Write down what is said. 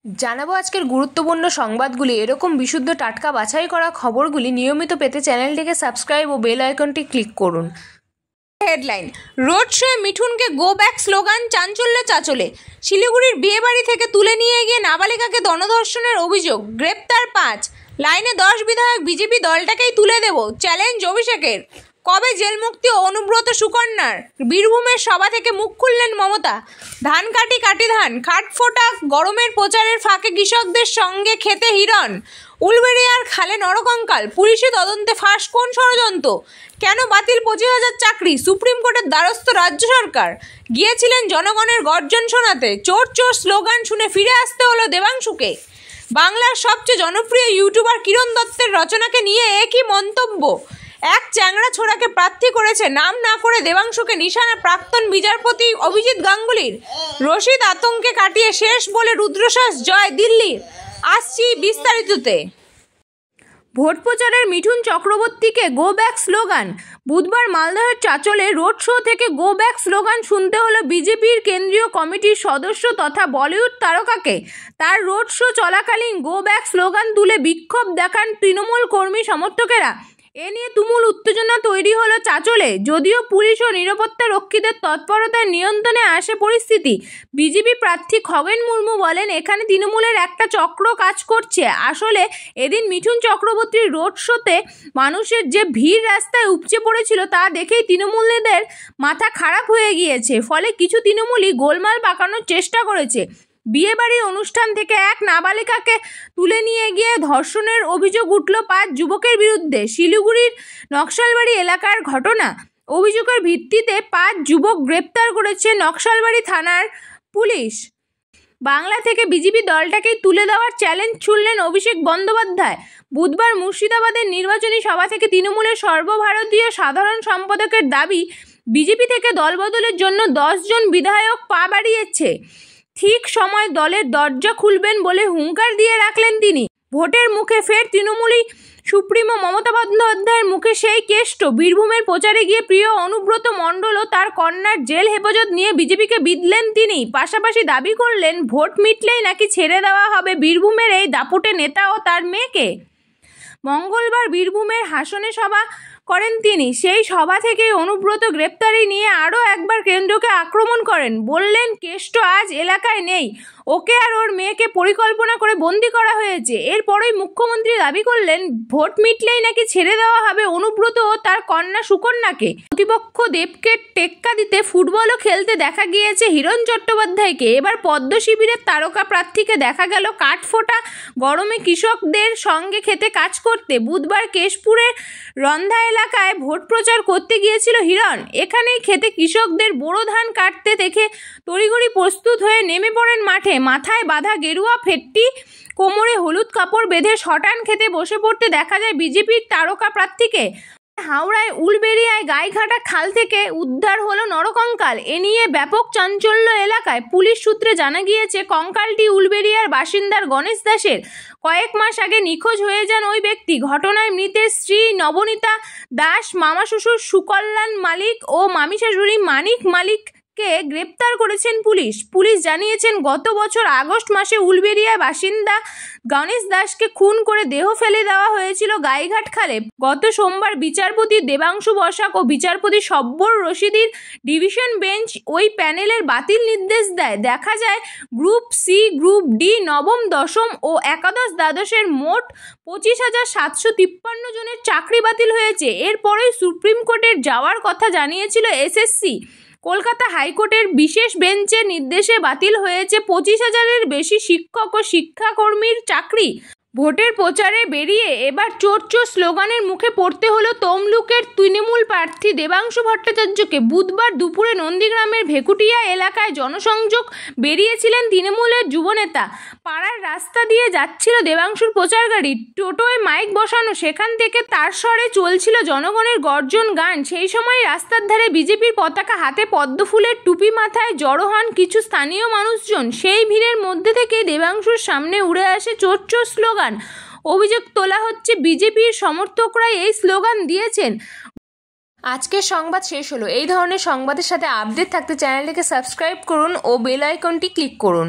জানাবো আজকের গুরুত্বপূর্ণ সংবাদগুলি। এরকম বিশুদ্ধ টাটকা বাছাই করা খবরগুলি নিয়মিত পেতে চ্যানেলটিকে সাবস্ক্রাইব ও বেল আইকনটি ক্লিক করুন। হেডলাইন: রোড শোয়ে মিঠুনকে গো ব্যাক স্লোগান, চাঞ্চল্যে চাচলে। শিলিগুড়ির বিয়েবাড়ি থেকে তুলে নিয়ে গিয়ে নাবালিকাকে গণধর্ষণের অভিযোগ, গ্রেপ্তার 5। লাইনে 10 বিধায়ক, বিজেপি দলটাকেই তুলে দেব, চ্যালেঞ্জ অভিষেকের। কবে জেলমুক্তি অনুব্রত সুকন্যার? বীরভূমের সভা থেকে মুখ খুললেন মমতা। ধান কাটি ধান, খাট ফোটা গরমের প্রচারের ফাঁকে কৃষকদের সঙ্গে খেতে হিরণ। উলবেড়িয়ার খালে নরকঙ্কাল, পুলিশি তদন্তে ফাঁস কোন ষড়যন্ত্র? কেন বাতিল 25,000 চাকরি? সুপ্রিম কোর্টের দ্বারস্থ রাজ্য সরকার। গিয়েছিলেন জনগণের গর্জন শোনাতে, চোর চোর স্লোগান শুনে ফিরে আসতে হলো দেবাংশুকে। বাংলার সবচেয়ে জনপ্রিয় ইউটিউবার কিরণ দত্তের রচনাকে নিয়ে একই মন্তব্য। এক চ্যাংড়া ছোড়াকে প্রার্থী করেছে, নাম না করে দেবাংশুকে নিশানা প্রাক্তন বিচারপতি অভিজিৎ গাঙ্গুলির। রশিদ আতঙ্কে কাটিয়ে শেষ বলে রুদ্রশ্বাস জয় দিল্লির। আসছি বিস্তারিততে। ভোট প্রচারের মিঠুন চক্রবর্তীকে গো ব্যাক স্লোগান। বুধবার মালদহের চাচলে রোড শো থেকে গো ব্যাক স্লোগান শুনতে হলো বিজেপির কেন্দ্রীয় কমিটির সদস্য তথা বলিউড তারকাকে। তার রোড শো চলাকালীন গো ব্যাক স্লোগান তুলে বিক্ষোভ দেখান তৃণমূল কর্মী সমর্থকেরা। এ নিয়ে তুমুল উত্তেজনা তৈরি হলো চাচলে। যদিও পুলিশ ও নিরাপত্তা রক্ষীদের তৎপরতায় নিয়ন্ত্রণে আসে পরিস্থিতি। বিজেপি প্রার্থী খগেন মুর্মু বলেন, এখানে তৃণমূলের একটা চক্র কাজ করছে। আসলে এদিন মিঠুন চক্রবর্তীর রোড শোতে মানুষের যে ভিড় রাস্তায় উপচে পড়েছিল তা দেখেই তৃণমূলীদের মাথা খারাপ হয়ে গিয়েছে। ফলে কিছু তৃণমূলী গোলমাল পাকানোর চেষ্টা করেছে। বিয়েবাড়ির অনুষ্ঠান থেকে এক নাবালিকাকে তুলে নিয়ে গিয়ে ধর্ষণের অভিযোগ উঠল 5 যুবকের বিরুদ্ধে। শিলিগুড়ির নকশালবাড়ি এলাকার ঘটনা। অভিযোগের ভিত্তিতে 5 যুবক গ্রেপ্তার করেছে নকশালবাড়ি থানার পুলিশ। বাংলা থেকে বিজেপি দলটাকেই তুলে দেওয়ার চ্যালেঞ্জ ছুড়লেন অভিষেক বন্দ্যোপাধ্যায়। বুধবার মুর্শিদাবাদের নির্বাচনী সভা থেকে তৃণমূলের সর্বভারতীয় সাধারণ সম্পাদকের দাবি, বিজেপি থেকে দলবদলের জন্য 10 জন বিধায়ক পা বাড়িয়েছে। ঠিক সময় দলের দরজা খুলবেন বলে হুঙ্কার দিয়ে রাখলেন তিনি। ভোটের মুখে ফের তৃণমূলী সুপ্রিমো মমতা বন্দ্যোপাধ্যায়ের মুখে সেই কেষ্ট। বীরভূমের প্রচারে গিয়ে প্রিয় অনুব্রত মণ্ডল ও তার কন্যার জেল হেফাজত নিয়ে বিজেপিকে বিঁধলেন তিনি। পাশাপাশি দাবি করলেন, ভোট মিটলেই নাকি ছেড়ে দেওয়া হবে বীরভূমের এই দাপুটে নেতা ও তার মেয়েকে। মঙ্গলবার বীরভূমের হাসনে সভা করেন তিনি। সেই সভা থেকে অনুব্রত গ্রেপ্তারি নিয়ে আরও একবার কেন্দ্রকে আক্রমণ করেন। বললেন, কেষ্ট আজ এলাকায় নেই, ওকে আর ওর মেয়েকে পরিকল্পনা করে বন্দি করা হয়েছে। এরপরই মুখ্যমন্ত্রী দাবি করলেন, ভোট মিটলেই নাকি ছেড়ে দেওয়া হবে অনুব্রত ও তার কন্যা সুকন্যাকে। প্রতিপক্ষ দেবকে টেক্কা দিতে ফুটবলও খেলতে দেখা গিয়েছে হিরণ চট্টোপাধ্যায়কে। এবার পদ্ম শিবিরের তারকা প্রার্থীকে দেখা গেল কাঠফোটা গরমে কৃষকদের সঙ্গে খেতে কাজ করতে। বুধবার কেশপুরের রন্ধা এলাকায় ভোট প্রচার করতে গিয়েছিল হিরণ। এখানেই খেতে কৃষকদের বোরো ধান কাটতে দেখে তড়িঘড়ি প্রস্তুত হয়ে নেমে পড়েন মাঠে। মাথায় বাঁধা গেরুয়া ফেটটি, কোমরে হলুদ কাপড় বেঁধে শটান খেতে বসে পড়তে দেখা যায় বিজেপির তারকা প্রার্থীকে। হাওড়ায় উলবেড়িয়ায় গাইঘাটা খাল থেকে উদ্ধার হলো নরকঙ্কাল। এ নিয়ে ব্যাপক চাঞ্চল্য এলাকায়। পুলিশ সূত্রে জানা গিয়েছে, কঙ্কালটি উলবেড়িয়ার বাসিন্দার গণেশ দাসের। কয়েক মাস আগে নিখোঁজ হয়ে যান ওই ব্যক্তি। ঘটনায় মৃতের স্ত্রী নবনীতা দাস, মামা শ্বশুর সুকল্যাণ মালিক ও মামি শাশুড়ি মানিক মালিককে গ্রেপ্তার করেছেন পুলিশ। পুলিশ জানিয়েছেন, গত বছর আগস্ট মাসে উলবেড়িয়ার বাসিন্দা গণেশ দাসকে খুন করে দেহ ফেলে দেওয়া হয়েছিল গাইঘাট খালে। গত সোমবার বিচারপতি দেবাংশু বসাক ও বিচারপতি সব্বর রশিদির ডিভিশন বেঞ্চ ওই প্যানেলের বাতিল নির্দেশ দেয়। দেখা যায়, গ্রুপ সি, গ্রুপ ডি, নবম, দশম ও একাদশ দ্বাদশের মোট 25,753 জনের চাকরি বাতিল হয়েছে। এরপরেই সুপ্রিম কোর্টের যাওয়ার কথা জানিয়েছিল এসএসসি। কলকাতা হাইকোর্টের বিশেষ বেঞ্চের নির্দেশে বাতিল হয়েছে 25,000-এর বেশি শিক্ষক ও শিক্ষাকর্মীর চাকরি। ভোটের প্রচারে বেরিয়ে এবার চোর চোর স্লোগানের মুখে পড়তে হলো তমলুকের তৃণমূল প্রার্থী দেবাংশু ভট্টাচার্যকে। বুধবার দুপুরে নন্দীগ্রামের ভেকুটিয়া এলাকায় জনসংযোগ বেরিয়েছিলেন তৃণমূলের যুবনেতা। পাড়ার রাস্তা দিয়ে যাচ্ছিল দেবাংশুর প্রচার গাড়ি। টোটোয় মাইক বসানো, সেখান থেকে তার স্বরে চলছিল জনগণের গর্জন গান। সেই সময় রাস্তার ধারে বিজেপির পতাকা হাতে, পদ্ম ফুলের টুপি মাথায় জড়ো হন কিছু স্থানীয় মানুষজন। সেই ভিড়ের মধ্যে থেকে দেবাংশুর সামনে উড়ে আসে চোর চোর স্লোগান। অভিযোগ তোলা হচ্ছে, বিজেপির সমর্থকরাই এই স্লোগান দিয়েছেন। আজকের সংবাদ শেষ হলো। এই ধরনের সংবাদের সাথে আপডেট থাকতে চ্যানেলটিকে সাবস্ক্রাইব করুন ও বেল আইকনটি ক্লিক করুন।